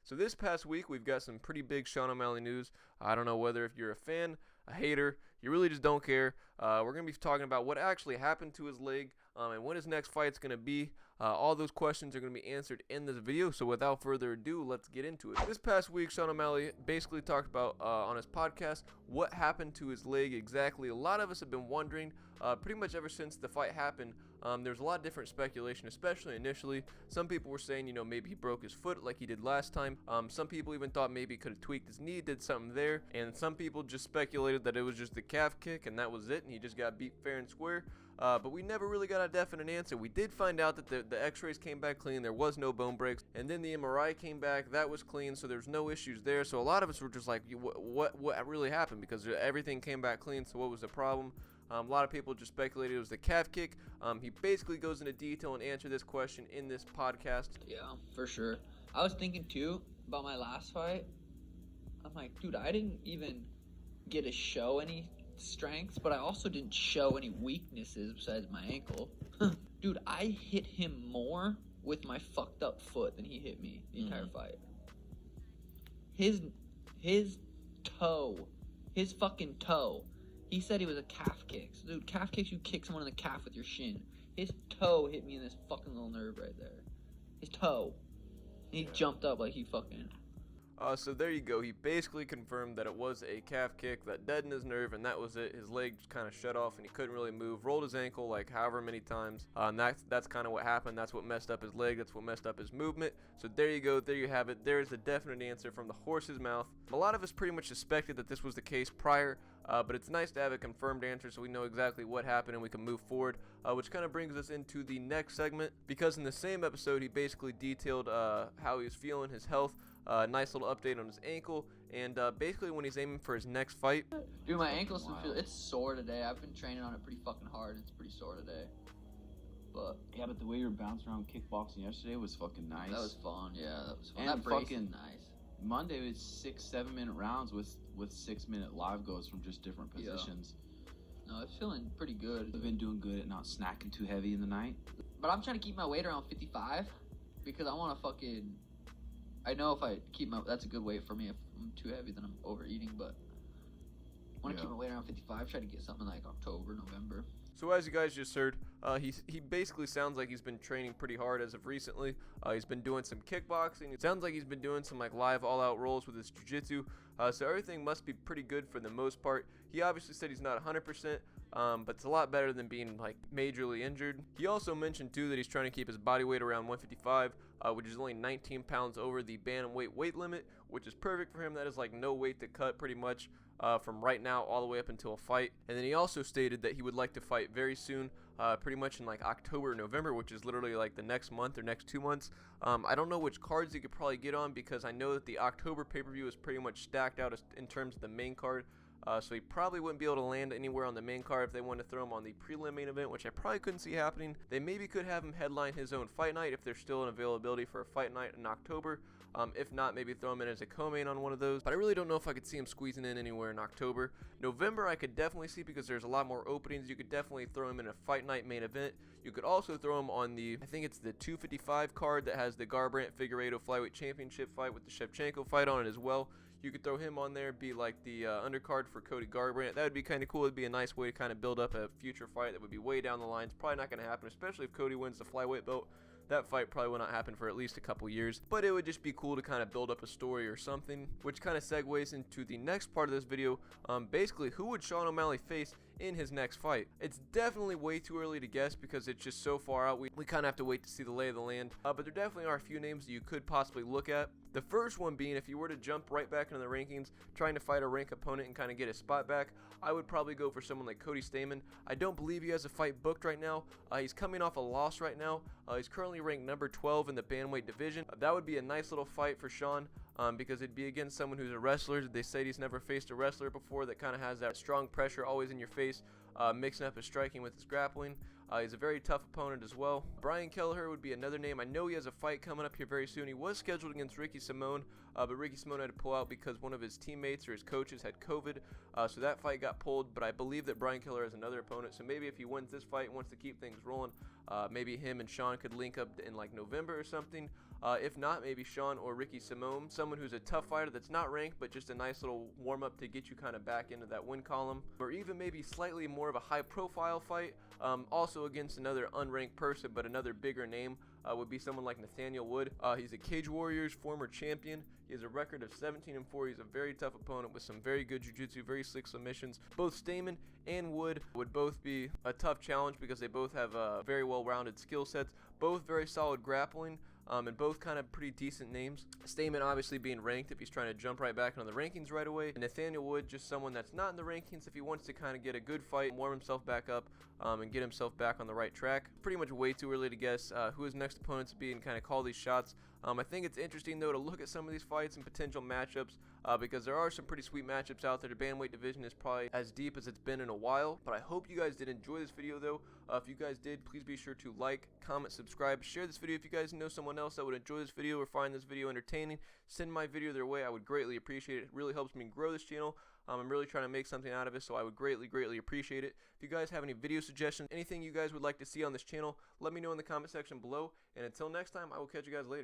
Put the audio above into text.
So this past week, we've got some pretty big Sean O'Malley news. I don't know whether if you're a fan, a hater, you really just don't care. We're going to be talking about what actually happened to his leg and when his next fight's going to be. All those questions are going to be answered in this video. So without further ado, let's get into it. This past week, Sean O'Malley basically talked about on his podcast what happened to his leg exactly. A lot of us have been wondering pretty much ever since the fight happened. There's a lot of different speculation, especially initially. Some people were saying, maybe he broke his foot like he did last time. Some people even thought maybe he could have tweaked his knee, did something there. And some people just speculated that it was just the calf kick and that was it, and he just got beat fair and square. But we never really got a definite answer. We did find out that the x-rays came back clean. There was no bone breaks. And then the MRI came back. That was clean, so there's no issues there. So a lot of us were just like, what really happened? Because everything came back clean, so what was the problem? A lot of people just speculated it was the calf kick. He basically goes into detail and answer this question in this podcast. Yeah, for sure. I was thinking too about my last fight. I'm like, dude, I didn't even get to show any strengths, but I also didn't show any weaknesses besides my ankle. Dude, I hit him more with my fucked up foot than he hit me the entire fight. His toe, his fucking toe. He said he was a calf kick. So, dude, calf kicks, you kick someone in the calf with your shin. His toe hit me in this fucking little nerve right there. His toe. And he jumped up like he fucking... So there you go. He basically confirmed that it was a calf kick that deadened his nerve, and that was it. His leg just kind of shut off, and he couldn't really move. Rolled his ankle like however many times. And that's kind of what happened. That's what messed up his leg. That's what messed up his movement. So there you go. There you have it. There is a definite answer from the horse's mouth. A lot of us pretty much suspected that this was the case prior, but it's nice to have a confirmed answer so we know exactly what happened and we can move forward, which kind of brings us into the next segment, because in the same episode he basically detailed how he was feeling, his health, nice little update on his ankle, and basically when he's aiming for his next fight. Dude, my ankle's it's sore today. I've been training on it pretty fucking hard. It's pretty sore today. But yeah, but the way you were bouncing around kickboxing yesterday was fucking nice. That was fun. Yeah, that was fun. And that brace fucking is nice. Monday was 6-7 minute rounds with 6-minute live goes from just different positions. Yeah. No, it's feeling pretty good. I've been doing good at not snacking too heavy in the night. But I'm trying to keep my weight around 55 because I want to fucking... I know if I keep my... That's a good weight for me. If I'm too heavy, then I'm overeating, but... I want to keep my weight around 55. Try to get something like October, November. So as you guys just heard, he basically sounds like he's been training pretty hard as of recently. He's been doing some kickboxing. It sounds like he's been doing some like live all-out rolls with his jiu-jitsu. So everything must be pretty good for the most part. He obviously said he's not 100%, but it's a lot better than being like majorly injured. He also mentioned too that he's trying to keep his body weight around 155, which is only 19 pounds over the bantamweight weight limit, which is perfect for him. That is like no weight to cut pretty much from right now all the way up until a fight. And then he also stated that he would like to fight very soon, pretty much in like October or November, which is literally like the next month or next 2 months. I don't know which cards he could probably get on, because I know that the October pay-per-view is pretty much stacked out in terms of the main card. So he probably wouldn't be able to land anywhere on the main card if they wanted to throw him on the prelim main event, which I probably couldn't see happening. They maybe could have him headline his own fight night if there's still an availability for a fight night in October. If not, maybe throw him in as a co-main on one of those. But I really don't know if I could see him squeezing in anywhere in October. November I could definitely see, because there's a lot more openings. You could definitely throw him in a fight night main event. You could also throw him on the, I think it's the 255 card that has the Garbrandt-Figueiredo flyweight championship fight with the Shevchenko fight on it as well. You could throw him on there, be like the undercard for Cody Garbrandt. That would be kind of cool. It'd be a nice way to kind of build up a future fight that would be way down the line. It's probably not going to happen, especially if Cody wins the flyweight belt. That fight probably will not happen for at least a couple years, but it would just be cool to kind of build up a story or something, which kind of segues into the next part of this video. Basically, who would Sean O'Malley face in his next fight? It's definitely way too early to guess because it's just so far out. We kind of have to wait to see the lay of the land, but there definitely are a few names that you could possibly look at. The first one being, if you were to jump right back into the rankings, trying to fight a rank opponent and kind of get his spot back, I would probably go for someone like Cody Stamann. I don't believe he has a fight booked right now. He's coming off a loss right now. He's currently ranked number 12 in the bantamweight division. That would be a nice little fight for Sean, because it'd be against someone who's a wrestler. They say he's never faced a wrestler before that kind of has that strong pressure always in your face, mixing up his striking with his grappling. He's a very tough opponent as well. Brian Kelleher would be another name. I know he has a fight coming up here very soon. He was scheduled against Ricky Simone, but Ricky Simone had to pull out because one of his teammates or his coaches had COVID, so that fight got pulled. But I believe that Brian Kelleher has another opponent, so maybe if he wins this fight and wants to keep things rolling, maybe him and Sean could link up in like November or something. If not, maybe Sean or Ricky Simone, someone who's a tough fighter that's not ranked, but just a nice little warm-up to get you kind of back into that win column. Or even maybe slightly more of a high-profile fight, also against another unranked person, but another bigger name. Would be someone like Nathaniel Wood. He's a Cage Warriors former champion. He has a record of 17-4. He's a very tough opponent with some very good jiu-jitsu, very slick submissions. Both Stamann and Wood would both be a tough challenge because they both have very well-rounded skill sets, both very solid grappling, and both kind of pretty decent names. Stamann obviously being ranked if he's trying to jump right back into the rankings right away. And Nathaniel Wood, just someone that's not in the rankings if he wants to kind of get a good fight, warm himself back up, and get himself back on the right track. Pretty much way too early to guess who his next opponents be and kind of call these shots. I think it's interesting though to look at some of these fights and potential matchups because there are some pretty sweet matchups out there. The bantamweight division is probably as deep as it's been in a while. But I hope you guys did enjoy this video though. If you guys did, please be sure to like, comment, subscribe, share this video if you guys know someone else that would enjoy this video or find this video entertaining. Send my video their way. I would greatly appreciate it. It really helps me grow this channel. I'm really trying to make something out of it, so I would greatly appreciate it. If you guys have any video suggestions, anything you guys would like to see on this channel, let me know in the comment section below. And until next time, I will catch you guys later.